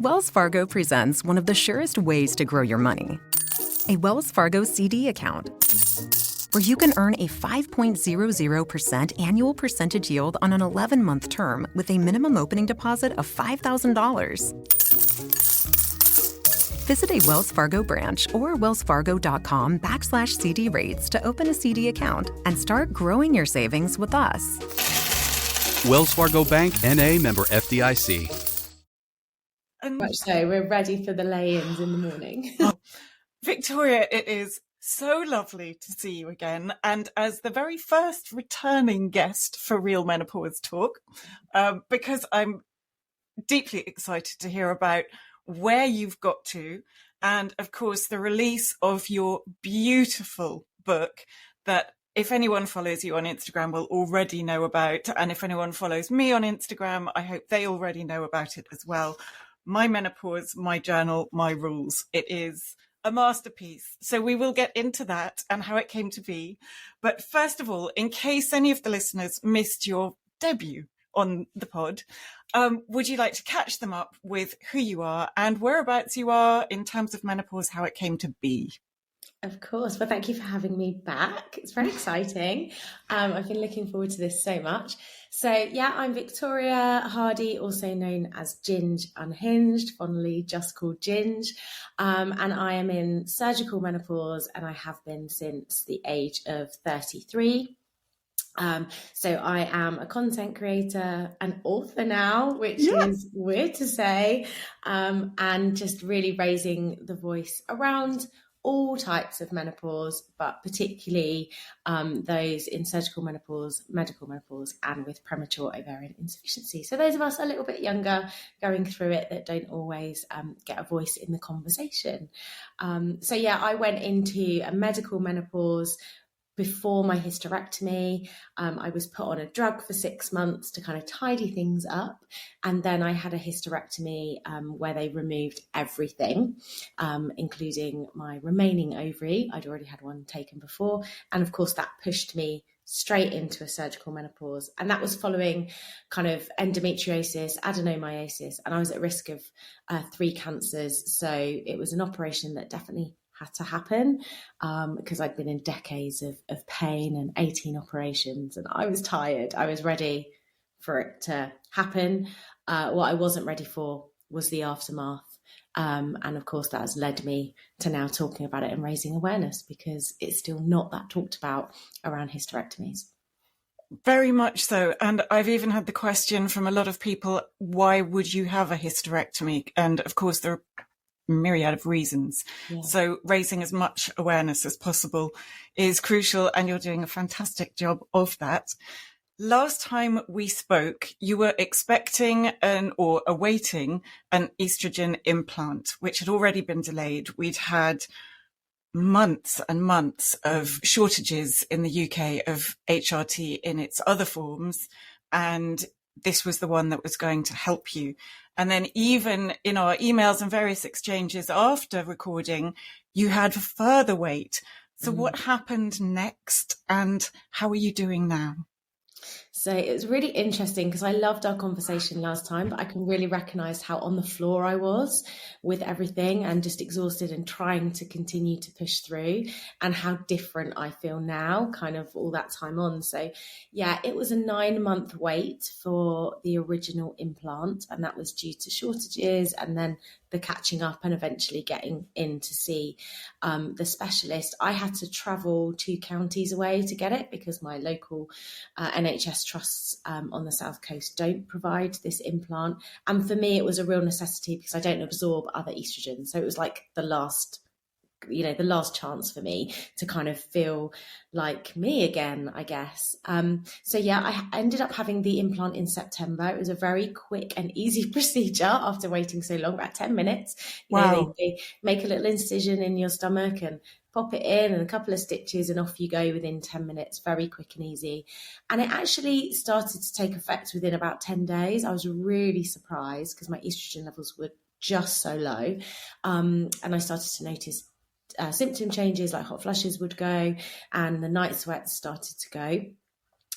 Wells Fargo presents one of the surest ways to grow your money. A Wells Fargo CD account, where you can earn a 5.00% annual percentage yield on an 11-month term with a minimum opening deposit of $5,000. Visit a Wells Fargo branch or wellsfargo.com/CD rates to open a CD account and start growing your savings with us. Wells Fargo Bank, N.A., member FDIC. Much so, we're ready for the lay-ins in the morning. Victoria, it is so lovely to see you again. And as the very first returning guest for Real Menopause Talk, because I'm deeply excited to hear about where you've got to, and of course, the release of your beautiful book that if anyone follows you on Instagram will already know about. And if anyone follows me on Instagram, I hope they already know about it as well. My Menopause, My Journal, My Rules. It is a masterpiece. So we will get into that and how it came to be. But first of all, in case any of the listeners missed your debut on the pod, would you like to catch them up with who you are and whereabouts you are in terms of menopause, how it came to be? Of course. Well, thank you for having me back. It's very exciting. I've been looking forward to this so much. So yeah, I'm Victoria Hardy, also known as Ginge Unhinged, fondly just called Ginge. And I am in surgical menopause and I have been since the age of 33. So I am a content creator, an author now, which is weird to say, and just really raising the voice around all types of menopause, but particularly those in surgical menopause, medical menopause, and with premature ovarian insufficiency. So those of us a little bit younger going through it that don't always get a voice in the conversation. So yeah, I went into a medical menopause before my hysterectomy. I was put on a drug for 6 months to kind of tidy things up. And then I had a hysterectomy where they removed everything, including my remaining ovary. I'd already had one taken before. And of course, that pushed me straight into a surgical menopause. And that was following kind of endometriosis, adenomyosis, and I was at risk of 3 cancers. So it was an operation that definitely had to happen because I'd been in decades of pain and 18 operations and I was tired. I was ready for it to happen. What I wasn't ready for was the aftermath. And of course, that has led me to now talking about it and raising awareness because it's still not that talked about around hysterectomies. Very much so. And I've even had the question from a lot of people, why would you have a hysterectomy? And of course, there are myriad of reasons. Yeah. So raising as much awareness as possible is crucial, and you're doing a fantastic job of that. Last time we spoke, you were expecting or awaiting an estrogen implant, which had already been delayed. We'd had months and months of shortages in the UK of HRT in its other forms, and this was the one that was going to help you. And then even in our emails and various exchanges after recording, you had further wait. So what happened next and how are you doing now? So it was really interesting because I loved our conversation last time, but I can really recognize how on the floor I was with everything and just exhausted and trying to continue to push through, and how different I feel now, kind of all that time on. So yeah, it was a 9-month wait for the original implant, and that was due to shortages and then the catching up and eventually getting in to see the specialist. I had to travel 2 counties away to get it because my local NHS trusts on the South Coast don't provide this implant. And for me, it was a real necessity because I don't absorb other estrogen. So it was like the last chance for me to kind of feel like me again, I guess. So yeah, I ended up having the implant in September. It was a very quick and easy procedure after waiting so long, about 10 minutes. Wow. They make a little incision in your stomach and pop it in and a couple of stitches and off you go within 10 minutes, very quick and easy. And it actually started to take effect within about 10 days. I was really surprised because my estrogen levels were just so low. And I started to notice symptom changes, like hot flushes would go and the night sweats started to go.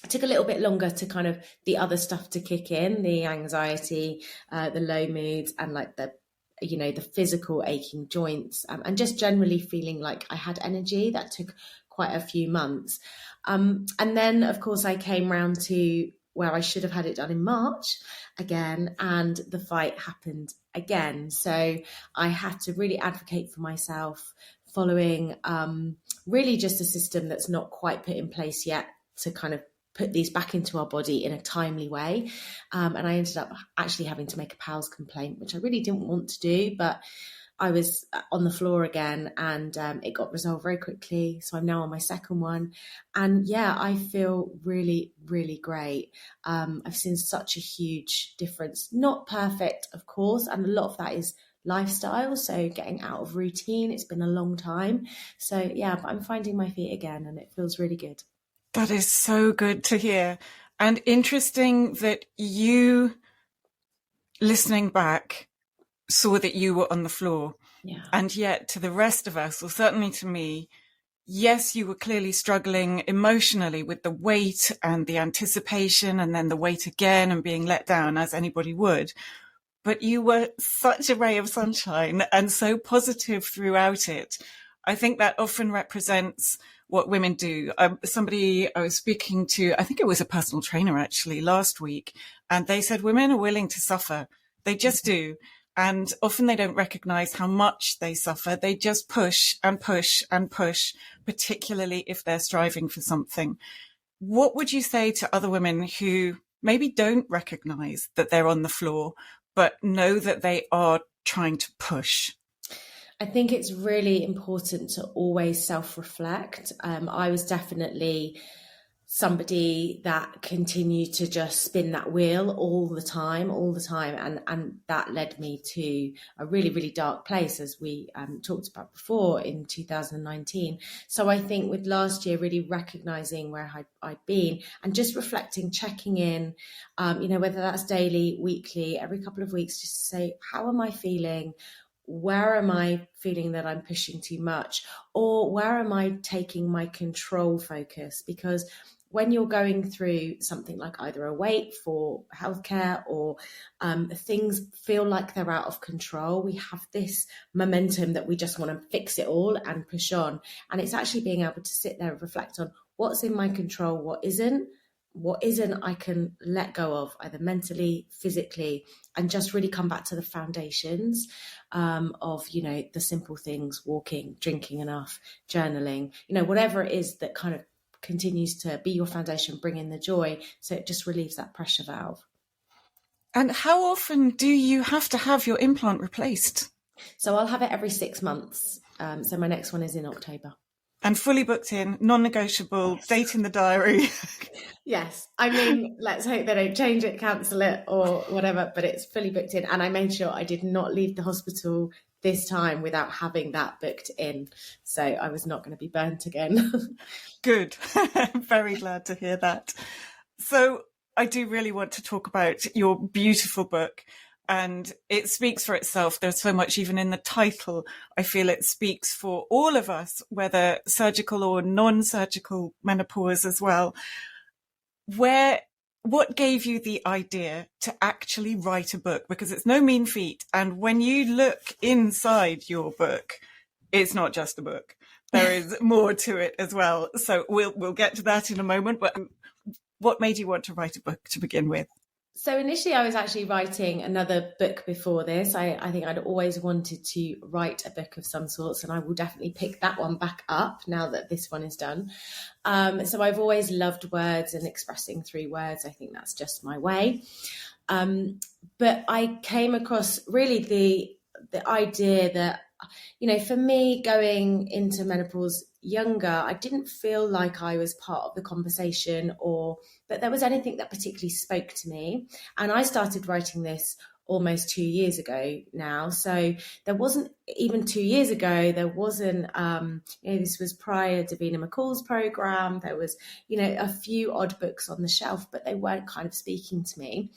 It took a little bit longer to kind of the other stuff to kick in, the anxiety, the low moods, and like the the physical aching joints, and just generally feeling like I had energy. That took quite a few months. And then, of course, I came round to where I should have had it done in March again, and the fight happened again. So I had to really advocate for myself, following really just a system that's not quite put in place yet to kind of put these back into our body in a timely way. And I ended up actually having to make a PALS complaint, which I really didn't want to do, but I was on the floor again, and it got resolved very quickly. So I'm now on my second one. And yeah, I feel really, really great. I've seen such a huge difference. Not perfect, of course. And a lot of that is lifestyle. So getting out of routine. It's been a long time. So yeah, but I'm finding my feet again, and it feels really good. That is so good to hear. And interesting that you, listening back, saw that you were on the floor. Yeah. And yet to the rest of us, or certainly to me, yes, you were clearly struggling emotionally with the weight and the anticipation, and then the weight again and being let down, as anybody would. But you were such a ray of sunshine and so positive throughout it. I think that often represents what women do. Somebody I was speaking to, I think it was a personal trainer actually last week, and they said women are willing to suffer. They just do. And often they don't recognize how much they suffer. They just push and push and push, particularly if they're striving for something. What would you say to other women who maybe don't recognize that they're on the floor, but know that they are trying to push? I think it's really important to always self-reflect. I was definitely somebody that continued to just spin that wheel all the time. And that led me to a really, really dark place, as we talked about before, in 2019. So I think with last year, really recognizing where I'd been and just reflecting, checking in, whether that's daily, weekly, every couple of weeks, just to say, how am I feeling? Where am I feeling that I'm pushing too much? Or where am I taking my control focus? Because when you're going through something like either a wait for healthcare or things feel like they're out of control, we have this momentum that we just want to fix it all and push on. And it's actually being able to sit there and reflect on what's in my control, what isn't I can let go of, either mentally, physically, and just really come back to the foundations of, the simple things: walking, drinking enough, journaling, whatever it is that kind of continues to be your foundation, bring in the joy. So it just relieves that pressure valve. And how often do you have to have your implant replaced? So I'll have it every 6 months. So my next one is in October. And fully booked in, non-negotiable, yes. Date in the diary. Yes. I mean, let's hope they don't change it, cancel it or whatever, but it's fully booked in. And I made sure I did not leave the hospital this time without having that booked in. So I was not going to be burnt again. Good. Very glad to hear that. So I do really want to talk about your beautiful book. And it speaks for itself. There's so much even in the title. I feel it speaks for all of us, whether surgical or non-surgical menopause as well. What gave you the idea to actually write a book? Because it's no mean feat. And when you look inside your book, it's not just a book. There is more to it as well. So we'll get to that in a moment. But what made you want to write a book to begin with? So initially I was actually writing another book before this. I think I'd always wanted to write a book of some sorts, and I will definitely pick that one back up now that this one is done. So I've always loved words and expressing through words. I think that's just my way. But I came across really the idea that, for me, going into menopause younger, I didn't feel like I was part of the conversation or that there was anything that particularly spoke to me. And I started writing this almost 2 years ago now. So there wasn't, even 2 years ago, there wasn't, this was prior to Davina McCall's program. There was, a few odd books on the shelf, but they weren't kind of speaking to me.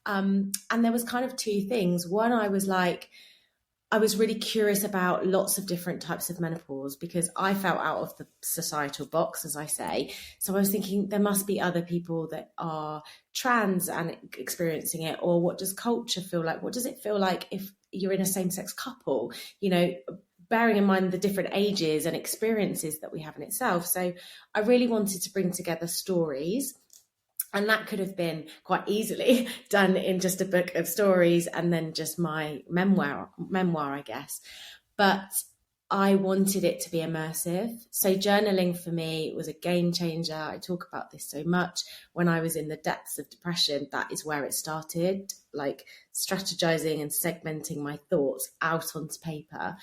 And there was kind of two things. One, I was like, I was really curious about lots of different types of menopause because I felt out of the societal box, as I say. So I was thinking there must be other people that are trans and experiencing it, or what does culture feel like? What does it feel like if you're in a same-sex couple? You know, bearing in mind the different ages and experiences that we have in itself. So I really wanted to bring together stories. And that could have been quite easily done in just a book of stories and then just my memoir, I guess. But I wanted it to be immersive. So journaling for me was a game changer. I talk about this so much. When I was in the depths of depression, that is where it started, like strategizing and segmenting my thoughts out onto paper.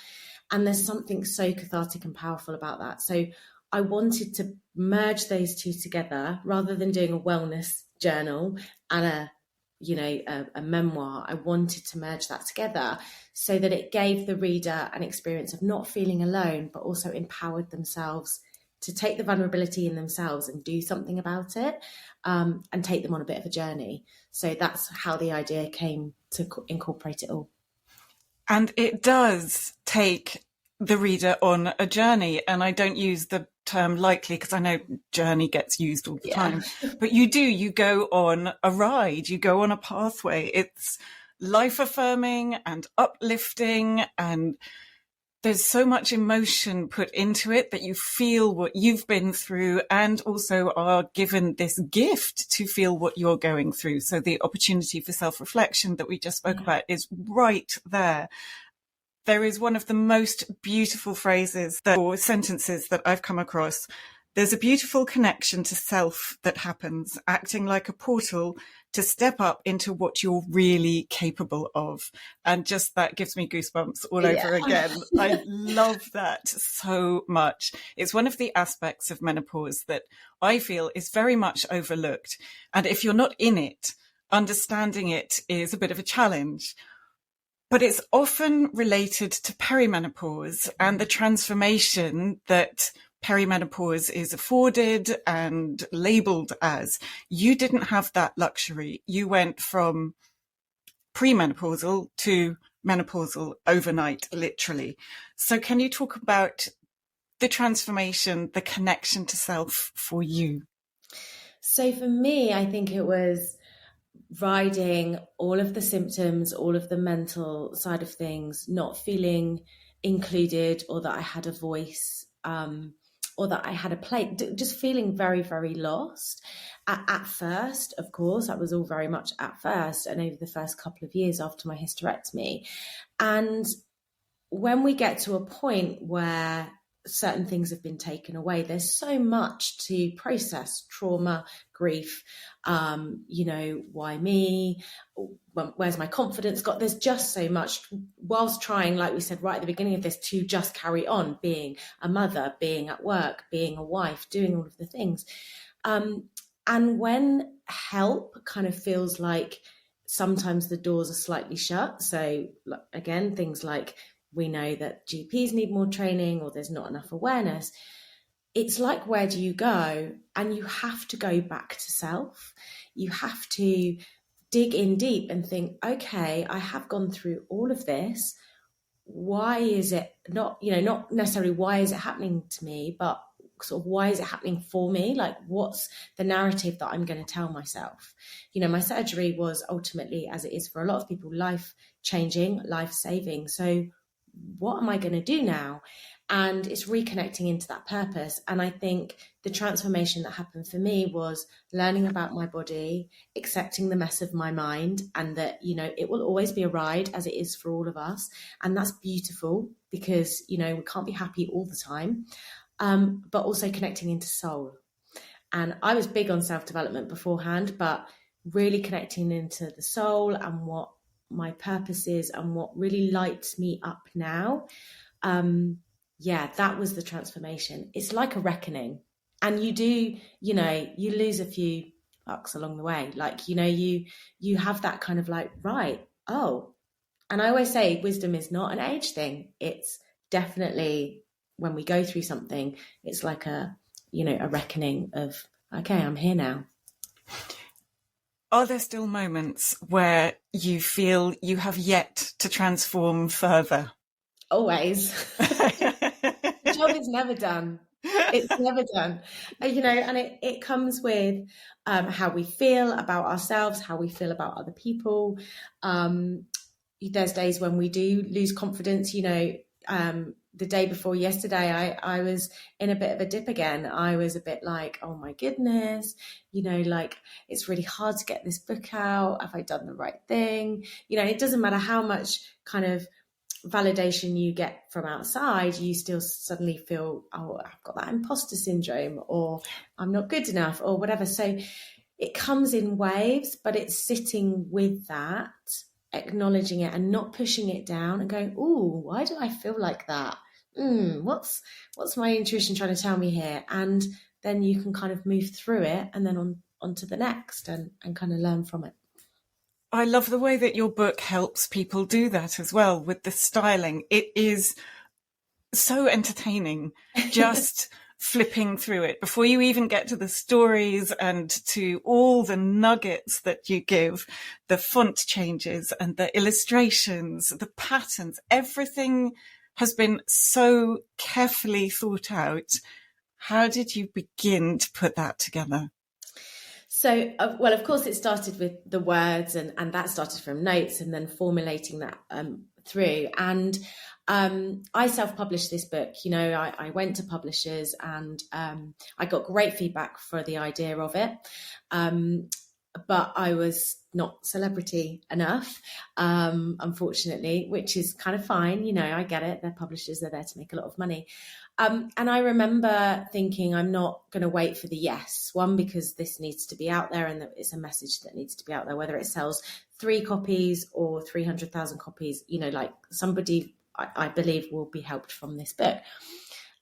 And there's something so cathartic and powerful about that. So I wanted to merge those two together rather than doing a wellness journal and a memoir. I wanted to merge that together so that it gave the reader an experience of not feeling alone, but also empowered themselves to take the vulnerability in themselves and do something about it, and take them on a bit of a journey. So that's how the idea came to incorporate it all. And it does take the reader on a journey. And I don't use the term lightly because I know journey gets used all the time. But you go on a ride, you go on a pathway. It's life affirming and uplifting, and there's so much emotion put into it that you feel what you've been through and also are given this gift to feel what you're going through. So the opportunity for self-reflection that we just spoke about is right there. There is one of the most beautiful phrases or sentences that I've come across. There's a beautiful connection to self that happens, acting like a portal to step up into what you're really capable of. And just that gives me goosebumps all over again. I love that so much. It's one of the aspects of menopause that I feel is very much overlooked. And if you're not in it, understanding it is a bit of a challenge. But it's often related to perimenopause and the transformation that perimenopause is afforded and labelled as. You didn't have that luxury. You went from premenopausal to menopausal overnight, literally. So can you talk about the transformation, the connection to self for you? So for me, I think it was riding all of the symptoms, all of the mental side of things, not feeling included or that I had a voice, or that I had a place, just feeling very, very lost. At first, of course, that was all very much at first and over the first couple of years after my hysterectomy. And when we get to a point where certain things have been taken away, there's so much to process: trauma, grief, why me, where's my confidence got? There's just so much, whilst trying, like we said right at the beginning of this, to just carry on being a mother, being at work, being a wife, doing all of the things. And when help kind of feels like sometimes the doors are slightly shut, so again, things like we know that GPs need more training or there's not enough awareness, it's like, where do you go? And you have to go back to self. You have to dig in deep and think, okay, I have gone through all of this. Why is it not necessarily why is it happening to me, but sort of why is it happening for me? Like, what's the narrative that I'm going to tell myself? My surgery was ultimately, as it is for a lot of people, life-changing, life-saving. So what am I going to do now? And it's reconnecting into that purpose. And I think the transformation that happened for me was learning about my body, accepting the mess of my mind, and that, it will always be a ride, as it is for all of us. And that's beautiful because, we can't be happy all the time, but also connecting into soul. And I was big on self-development beforehand, but really connecting into the soul and what my purpose is and what really lights me up now. That was the transformation. It's like a reckoning, and you do, you lose a few bucks along the way. Like, you have that kind of like, right. Oh, and I always say wisdom is not an age thing. It's definitely when we go through something, it's like a reckoning of, okay, I'm here now. Are there still moments where you feel you have yet to transform further? Always. The job is never done. It's never done. And it comes with how we feel about ourselves, how we feel about other people. There's days when we do lose confidence. The day before yesterday, I was in a bit of a dip again. I was a bit like, oh my goodness, like it's really hard to get this book out. Have I done the right thing? It doesn't matter how much kind of validation you get from outside, you still suddenly feel, oh, I've got that imposter syndrome, or I'm not good enough, or whatever. So it comes in waves, but it's sitting with that, acknowledging it and not pushing it down and going, oh, why do I feel like that? What's my intuition trying to tell me here? And then you can kind of move through it and then on to the next and kind of learn from it. I love the way that your book helps people do that as well with the styling. It is so entertaining just flipping through it before you even get to the stories and to all the nuggets that you give, the font changes and the illustrations, the patterns, everything has been so carefully thought out. How did you begin to put that together? So, well, of course, it started with the words and that started from notes and then formulating that through. And I self-published this book. I went to publishers and I got great feedback for the idea of it. But I was not celebrity enough, unfortunately, which is kind of fine. I get it. They're publishers. They're there to make a lot of money. And I remember thinking, I'm not going to wait for the yes. One, because this needs to be out there and it's a message that needs to be out there, whether it sells 3 copies or 300,000 copies, like somebody I believe will be helped from this book.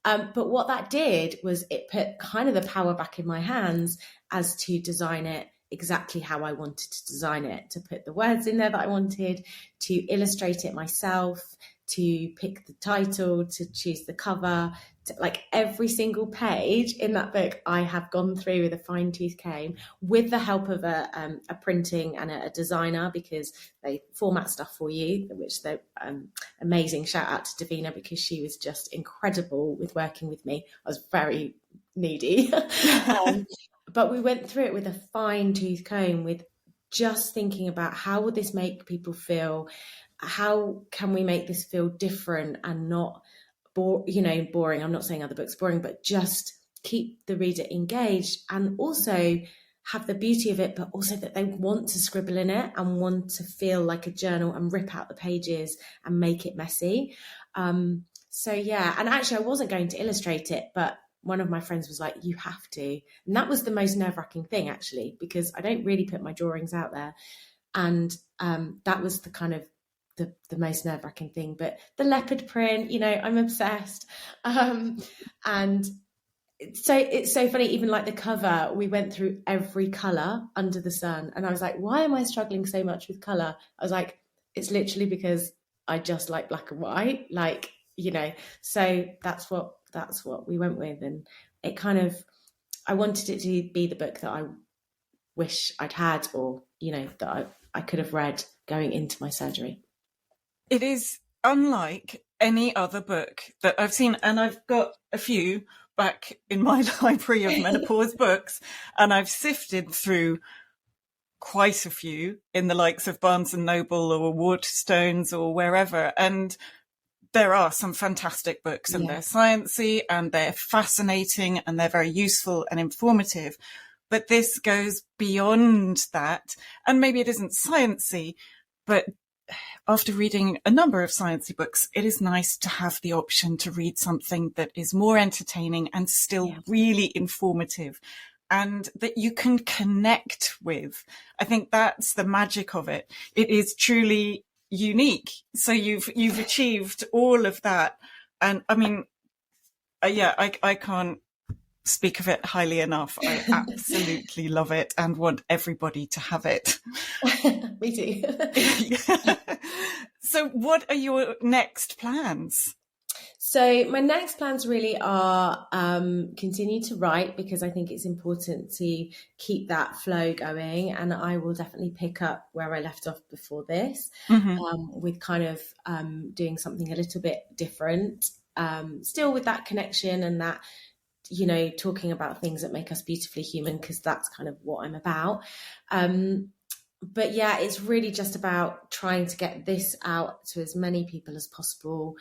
But what that did was it put kind of the power back in my hands as to design it exactly how I wanted to design it, to put the words in there that I wanted, to illustrate it myself, to pick the title, to choose the cover, like every single page in that book I have gone through with a fine-tooth comb with the help of a printing and a designer, because they format stuff for you, which they're amazing. Shout out to Davina, because she was just incredible with working with me. I was very needy. But we went through it with a fine-tooth comb, with just thinking about how would this make people feel? How can we make this feel different and not boring? I'm not saying other books boring, but just keep the reader engaged and also have the beauty of it, but also that they want to scribble in it and want to feel like a journal and rip out the pages and make it messy. So yeah, and actually I wasn't going to illustrate it, but one of my friends was like, you have to. And that was the most nerve-wracking thing, actually, because I don't really put my drawings out there. And that was the kind of the most nerve-wracking thing. But the leopard print, I'm obsessed. And so it's so funny, even like the cover, we went through every colour under the sun. And I was like, why am I struggling so much with colour? I was like, it's literally because I just like black and white, so that's what we went with. And it kind of, I wanted it to be the book that I wish I'd had, or, that I could have read going into my surgery. It is unlike any other book that I've seen, and I've got a few back in my library of menopause books, and I've sifted through quite a few in the likes of Barnes and Noble or Waterstones or wherever, and there are some fantastic books, and they're sciencey and they're fascinating and they're very useful and informative. But this goes beyond that, and maybe it isn't sciencey, but after reading a number of sciencey books, it is nice to have the option to read something that is more entertaining and still really informative, and that you can connect with. I think that's the magic of it. It is truly unique. So you've achieved all of that. And I mean, I can't speak of it highly enough. I absolutely love it and want everybody to have it. Me too. So what are your next plans? So my next plans really are continue to write, because I think it's important to keep that flow going, and I will definitely pick up where I left off before this, with kind of doing something a little bit different, still with that connection and that, you know, talking about things that make us beautifully human, because that's kind of what I'm about. But yeah, it's really just about trying to get this out to as many people as possible,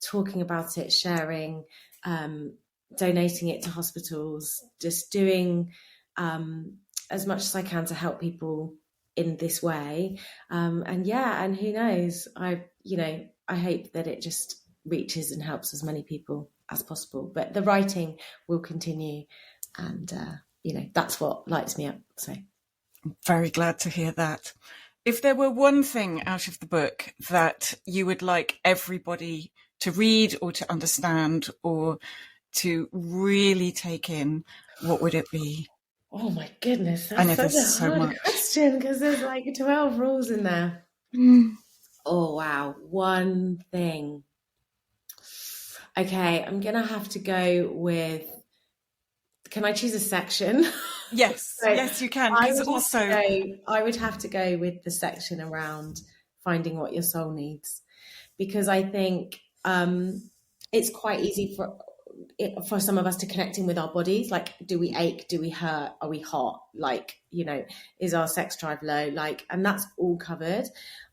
talking about it, sharing, donating it to hospitals, just doing as much as I can to help people in this way. And who knows? I hope that it just reaches and helps as many people as possible. But the writing will continue, and that's what lights me up. So. Very glad to hear that. If there were one thing out of the book that you would like everybody to read or to understand or to really take in, what would it be? Oh my goodness, I know that's such there's a so hard much. question, because there's like 12 rules in there. Oh wow, one thing. Okay, I'm gonna have to go with, can I choose a section? Yes, So yes, you can. I Because would also, I would have to go with the section around finding what your soul needs, because I think it's quite easy for some of us to connect in with our bodies. Like, do we ache? Do we hurt? Are we hot? Like, is our sex drive low? Like, and that's all covered.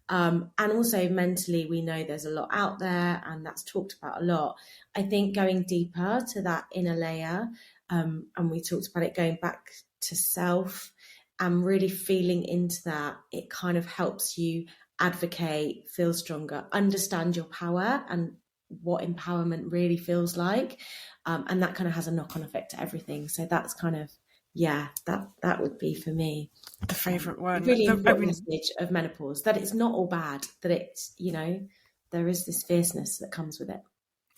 And also mentally, we know there's a lot out there, and that's talked about a lot. I think going deeper to that inner layer, and we talked about it, going back to self and really feeling into that, it kind of helps you advocate, feel stronger, understand your power and what empowerment really feels like. And that kind of has a knock-on effect to everything. So that's kind of, that would be for me the favourite one. really important message of menopause, that it's not all bad, that it's, there is this fierceness that comes with it.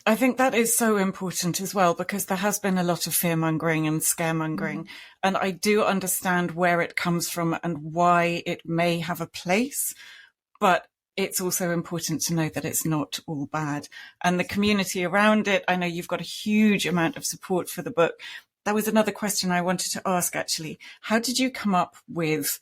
I think that is so important as well, because there has been a lot of fear-mongering and scaremongering. And I do understand where it comes from and why it may have a place, but it's also important to know that it's not all bad. And the community around it, I know you've got a huge amount of support for the book. That was another question I wanted to ask, actually. How did you come up with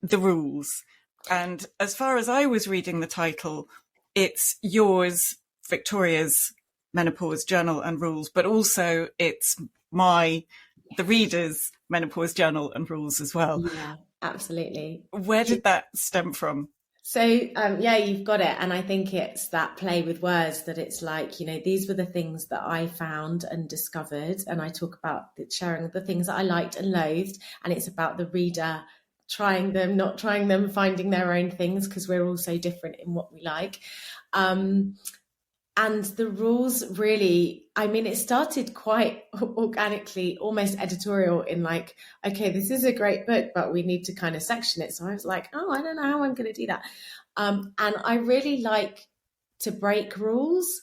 the rules? And as far as I was reading the title, it's yours, Victoria's Menopause Journal and Rules, but also it's the reader's Menopause Journal and Rules as well. Yeah, absolutely. Where did that stem from? So, you've got it. And I think it's that play with words, that it's like, these were the things that I found and discovered. And I talk about sharing the things that I liked and loathed. And it's about the reader trying them, not trying them, finding their own things, because we're all so different in what we like. And the rules really, it started quite organically, almost editorial, in like, okay, this is a great book, but we need to kind of section it. So I was like, oh, I don't know how I'm going to do that. And I really like to break rules.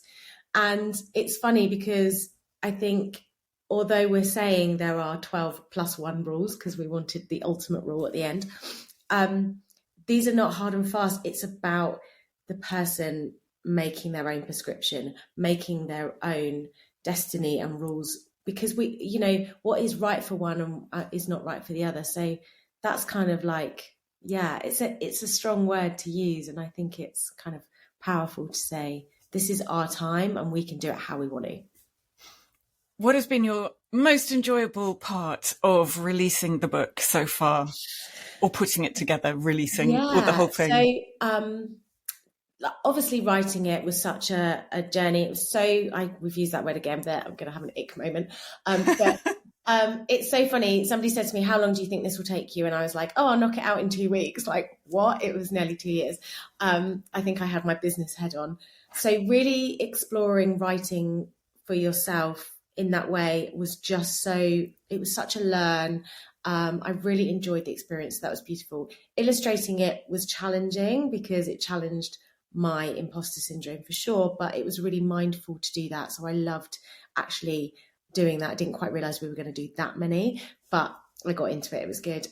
And it's funny because I think, although we're saying there are 12 plus 1 rules, because we wanted the ultimate rule at the end, these are not hard and fast. It's about the person making their own prescription, making their own destiny and rules, because what is right for one is not right for the other. So that's kind of like, it's a strong word to use, and I think it's kind of powerful to say this is our time and we can do it how we want to. What has been your most enjoyable part of releasing the book so far, or putting it together, releasing or the whole thing? So obviously writing it was such a journey. It was we've used that word again, but I'm going to have an ick moment. But it's so funny. Somebody said to me, how long do you think this will take you? And I was like, oh, I'll knock it out in 2 weeks. Like, what? It was nearly 2 years. I think I had my business head on. So really exploring writing for yourself in that way was it was such a learn. I really enjoyed the experience. That was beautiful. Illustrating it was challenging, because it challenged my imposter syndrome for sure, but it was really mindful to do that. So I loved actually doing that. I didn't quite realize we were going to do that many, but I got into it. It was good.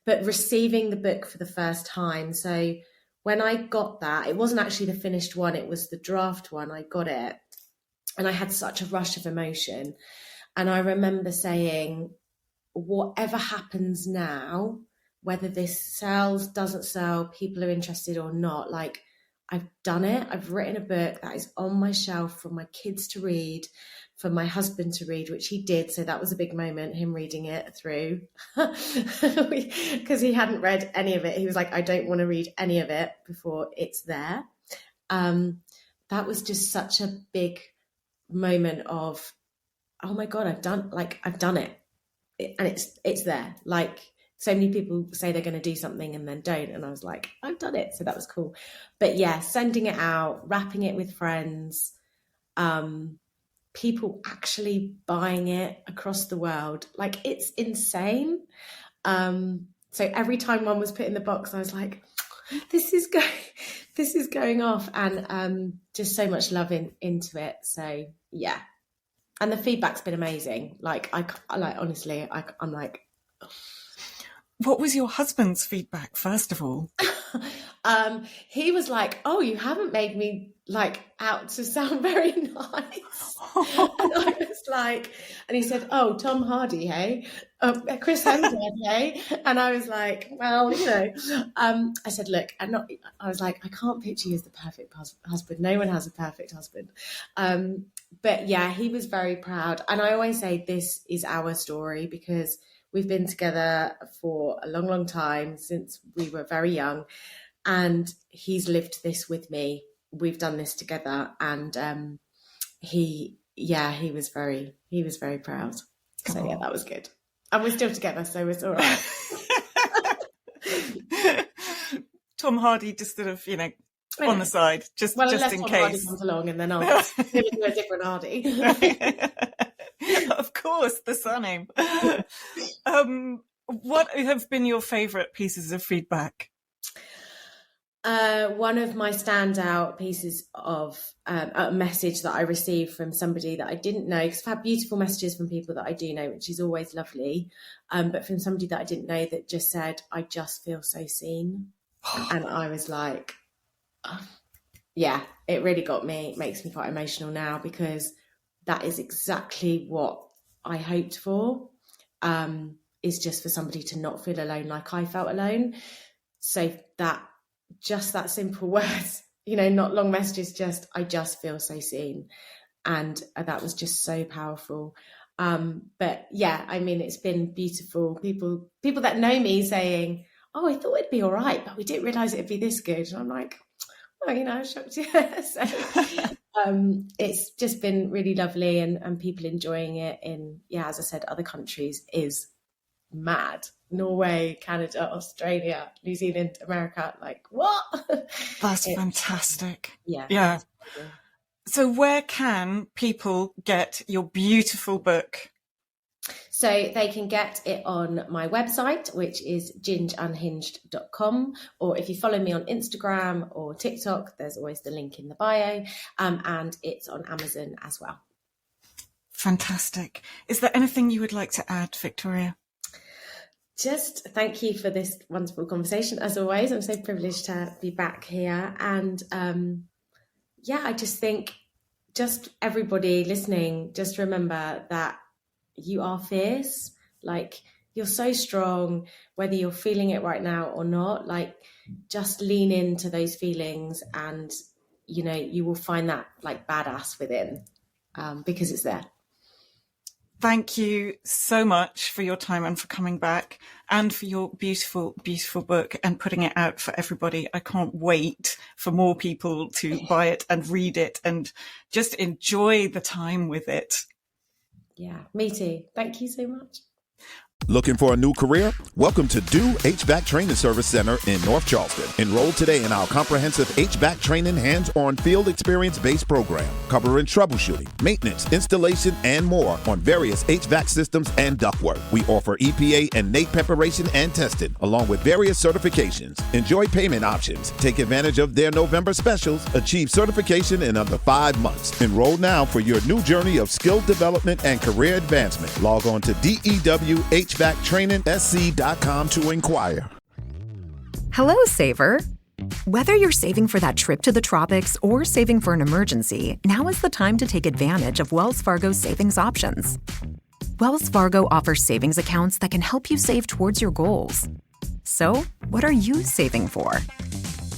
But receiving the book for the first time. So when I got that, it wasn't actually the finished one. It was the draft one. I got it. And I had such a rush of emotion. And I remember saying, whatever happens now, whether this sells, doesn't sell, people are interested or not, like, I've done it. I've written a book that is on my shelf for my kids to read, for my husband to read, which he did. So that was a big moment, him reading it through, because he hadn't read any of it. He was like, I don't want to read any of it before it's there. That was just such a big moment of, oh my God, I've done it. And it's there. Like, so many people say they're going to do something and then don't. And I was like, I've done it. So that was cool. But yeah, sending it out, wrapping it with friends, people actually buying it across the world. Like, it's insane. So every time one was put in the box, I was like, this is going off, and just so much love into it. So yeah. And the feedback's been amazing. Like, honestly, I'm like, what was your husband's feedback, first of all? He was like, oh, you haven't made me like out to sound very nice. And I was like, and he said, oh, Tom Hardy, hey? Chris Hemsworth, hey? And I was like, well, you know, I said, look, I was like, I can't picture you as the perfect husband. No one has a perfect husband. But yeah, he was very proud. And I always say this is our story, because we've been together for a long, long time, since we were very young. And he's lived this with me. We've done this together. And he was very proud. So yeah, that was good. And we're still together, so it's all right. Tom Hardy just sort of, you know, on the side, just in Tom case. Hardy comes along, and then I'll do a different Hardy. Of course, the surname. What have been your favourite pieces of feedback? One of my standout pieces of a message that I received from somebody that I didn't know, because I've had beautiful messages from people that I do know, which is always lovely, but from somebody that I didn't know, that just said, I just feel so seen. And I was like, oh. Yeah, it really got me. It makes me quite emotional now, because that is exactly what I hoped for, is just for somebody to not feel alone like I felt alone. So that simple words, you know, not long messages, just, I just feel so seen. And that was just so powerful. But yeah, I mean, it's been beautiful. People that know me saying, oh, I thought it'd be all right, but we didn't realise it'd be this good. And I'm like, oh, you know, I was shocked. So it's just been really lovely, and people enjoying it in, as I said, other countries is mad. Norway, Canada, Australia, New Zealand, America, like, what? That's fantastic. Yeah. So where can people get your beautiful book? So they can get it on my website, which is gingeunhinged.com, or if you follow me on Instagram or TikTok, there's always the link in the bio, and it's on Amazon as well. Fantastic. Is there anything you would like to add, Victoria? Just thank you for this wonderful conversation, as always. I'm so privileged to be back here. And I just think, just everybody listening, just remember that you are fierce. Like, you're so strong, whether you're feeling it right now or not. Like, just lean into those feelings, and, you know, you will find that like badass within, because it's there. Thank you so much for your time and for coming back, and for your beautiful, beautiful book and putting it out for everybody. I can't wait for more people to buy it and read it and just enjoy the time with it. Yeah, me too. Thank you so much. Looking for a new career? Welcome to Do HVAC Training Service Center in North Charleston. Enroll today in our comprehensive HVAC training hands-on field experience-based program, covering troubleshooting, maintenance, installation, and more on various HVAC systems and ductwork. We offer EPA and NAEP preparation and testing, along with various certifications. Enjoy payment options. Take advantage of their November specials. Achieve certification in under 5 months. Enroll now for your new journey of skill development and career advancement. Log on to DEWHVACtrainingsc.com to inquire. Hello, Saver. Whether you're saving for that trip to the tropics or saving for an emergency, now is the time to take advantage of Wells Fargo's savings options. Wells Fargo offers savings accounts that can help you save towards your goals. So, what are you saving for?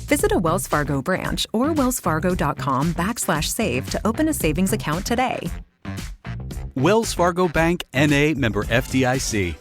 Visit a Wells Fargo branch or wellsfargo.com/save to open a savings account today. Wells Fargo Bank, N.A., member FDIC.